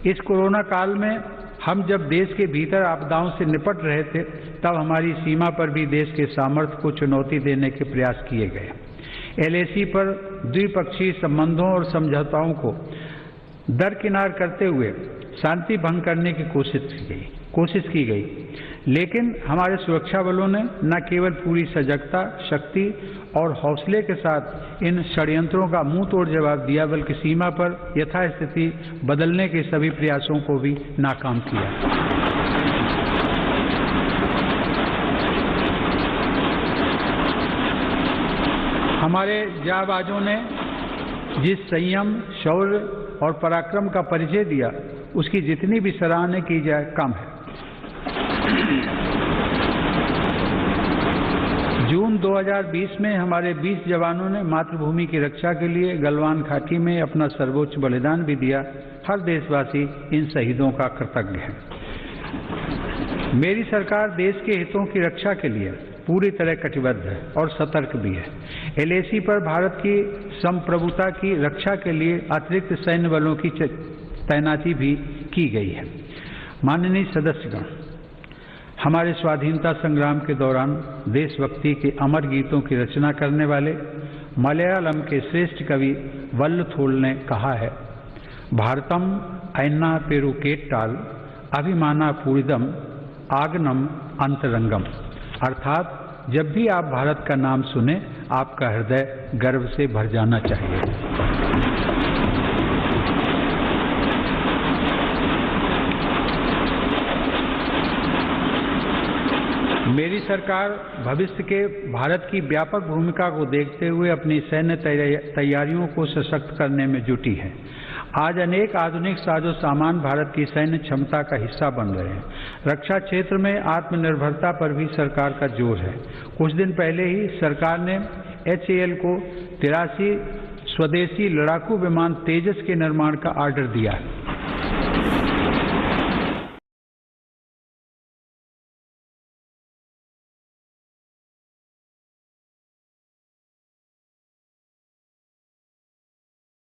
इस कोरोना काल में हम जब देश के भीतर आपदाओं से निपट रहे थे, तब हमारी सीमा पर भी देश के सामर्थ्य को चुनौती देने के प्रयास किए गए। LAC पर द्विपक्षीय संबंधों और समझौताओं को दरकिनार करते हुए शांति भंग करने की कोशिश की गई, लेकिन हमारे सुरक्षा बलों ने न केवल पूरी सजगता, शक्ति और हौसले के साथ इन षड्यंत्रों का मुंह तोड़ जवाब दिया, बल्कि सीमा पर यथास्थिति बदलने के सभी प्रयासों को भी नाकाम किया। हमारे जांबाजों ने जिस संयम, शौर्य और पराक्रम का परिचय दिया, उसकी जितनी भी सराहना की जाए कम है। जून 2020 में हमारे 20 जवानों ने मातृभूमि की रक्षा के लिए गलवान घाटी में अपना सर्वोच्च बलिदान भी दिया। हर देशवासी इन शहीदों का कृतज्ञ है। मेरी सरकार देश के हितों की रक्षा के लिए पूरी तरह कटिबद्ध है और सतर्क भी है। LAC पर भारत की संप्रभुता की रक्षा के लिए अतिरिक्त सैन्य बलों की तैनाती भी की गई है। माननीय सदस्यगण, हमारे स्वाधीनता संग्राम के दौरान देशभक्ति के अमर गीतों की रचना करने वाले मलयालम के श्रेष्ठ कवि वल्लथोल ने कहा है, भारतम ऐन्ना पेरुकेट्टाल अभिमाना पूरिदम आगनम अंतरंगम। अर्थात जब भी आप भारत का नाम सुने, आपका हृदय गर्व से भर जाना चाहिए। मेरी सरकार भविष्य के भारत की व्यापक भूमिका को देखते हुए अपनी सैन्य तैयारियों को सशक्त करने में जुटी है। आज अनेक आधुनिक साजो सामान भारत की सैन्य क्षमता का हिस्सा बन रहे हैं। रक्षा क्षेत्र में आत्मनिर्भरता पर भी सरकार का जोर है। कुछ दिन पहले ही सरकार ने HAL को 83 स्वदेशी लड़ाकू विमान तेजस के निर्माण का ऑर्डर दिया है।